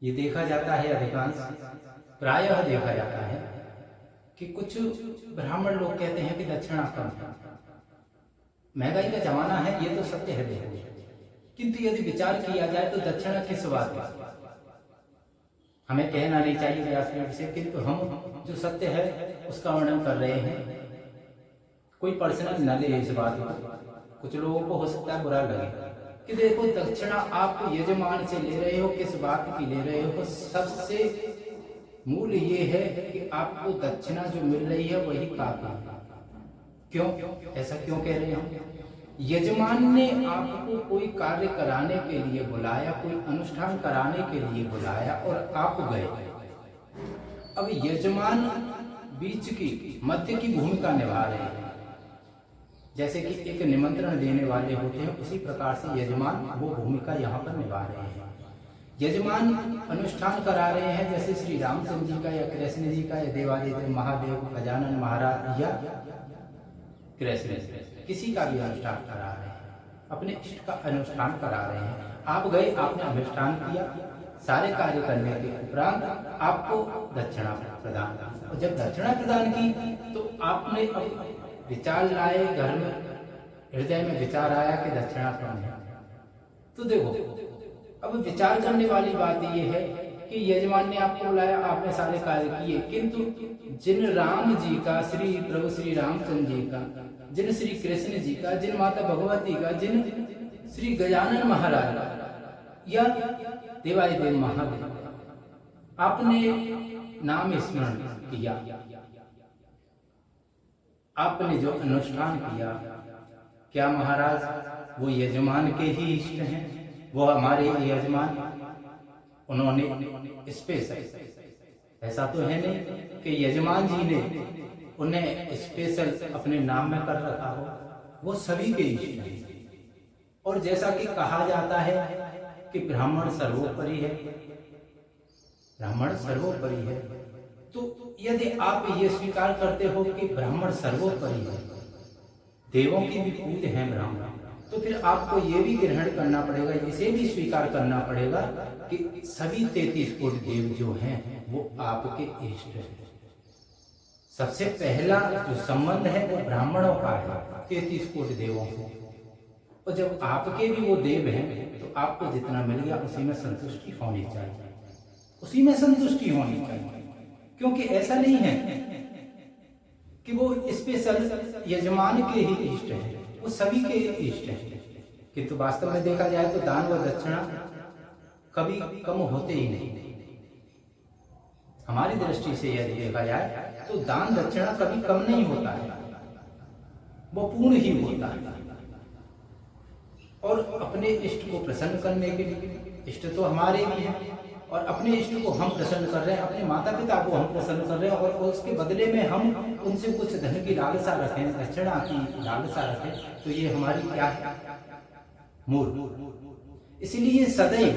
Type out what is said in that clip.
ये देखा जाता है, अधिकांश प्रायः देखा जाता है कि कुछ ब्राह्मण लोग कहते हैं कि दक्षिणा कम है। महंगाई का जमाना है, ये तो सत्य है देखो, किंतु यदि विचार किया जाए तो दक्षिणा किस बात है हमें कहना नहीं चाहिए व्यासपीठ से, किंतु हम जो सत्य है उसका वर्णन कर रहे हैं। कोई पर्सनल न ले इस बात को, कुछ लोगों को हो सकता है बुरा लगे कि देखो दक्षिणा आप यजमान से ले रहे हो, किस बात की ले रहे हो। सबसे मूल ये है कि आपको दक्षिणा जो मिल रही है वही काफी है। क्यों ऐसा क्यों कह रहे हैं? यजमान ने आपको कोई कार्य कराने के लिए बुलाया, कोई अनुष्ठान कराने के लिए बुलाया और आप गए। अब यजमान बीच की मध्य की भूमिका निभा रहे हैं, जैसे कि एक निमंत्रण देने वाले होते हैं, उसी प्रकार से यजमान वो भूमिका यहाँ पर निभा रहे हैं। यजमान अनुष्ठान करा रहे हैं, जैसे श्री रामचंद्र जी का या कृष्ण जी का या देवादिदेव महादेव गजानन महाराज या कृष्ण किसी का भी अनुष्ठान करा रहे हैं, अपने इष्ट का अनुष्ठान करा रहे हैं। आप गए, आपने अनुष्ठान किया, सारे कार्य करने के उपरांत आपको दक्षिणा प्रदान की। और जब दक्षिणा प्रदान की तो आपने अब विचार लाए, घर में हृदय में विचार आया कि दक्षिणा कौन है। तो देखो अब विचार करने वाली बात यह है कि यजमान ने आपको बुलाया, आपने सारे कार्य किए, किंतु जिन राम जी का, श्री प्रभु श्री रामचंद्र जी का, जिन श्री कृष्ण जी का, जिन माता भगवती का, जिन श्री गजानन महाराज या देवादिदेव महादेव आपने नाम स्मरण किया, आपने जो अनुष्ठान किया, क्या महाराज वो यजमान के ही इष्ट हैं? वो हमारे यजमान, उन्होंने स्पेशल, ऐसा तो है नहीं कि यजमान जी ने उन्हें स्पेशल अपने नाम में कर रखा हो, वो सभी के इष्ट हैं। और जैसा कि कहा जाता है कि ब्राह्मण सर्वोपरि है, ब्राह्मण सर्वोपरि है, तो यदि आप ये स्वीकार करते हो कि ब्राह्मण सर्वोपरि है, देवों की भी पूज्य हैं ब्राह्मण, तो फिर आपको ये भी ग्रहण करना पड़ेगा, इसे भी स्वीकार करना पड़ेगा कि सभी 33 कोटि देव जो हैं वो आपके इष्ट हैं। सबसे पहला जो संबंध है वो ब्राह्मणों का है 33 कोटि देवों से। और जब आपके भी वो देव हैं तो आपको जितना मिल गया उसी में संतुष्टि होनी चाहिए, उसी में संतुष्टि होनी चाहिए। क्योंकि ऐसा नहीं है कि वो स्पेशल यजमान के ही इष्ट है, वो सभी के इष्ट है। किंतु वास्तव में देखा जाए तो दान व दक्षिणा कभी कम होते ही नहीं। हमारी दृष्टि से यदि देखा जाए तो दान दक्षिणा कभी कम नहीं होता है, वो पूर्ण ही होता है। और अपने इष्ट को प्रसन्न करने के लिए, इष्ट तो हमारे भी हैं, और अपने इष्ट को हम प्रसन्न कर रहे हैं, अपने माता पिता को हम प्रसन्न कर रहे हैं, और उसके बदले में हम उनसे कुछ धन की लालसा रखें, दक्षिणा की लालसा रखें, तो ये हमारी क्या है? मूर्ख। इसलिए सदैव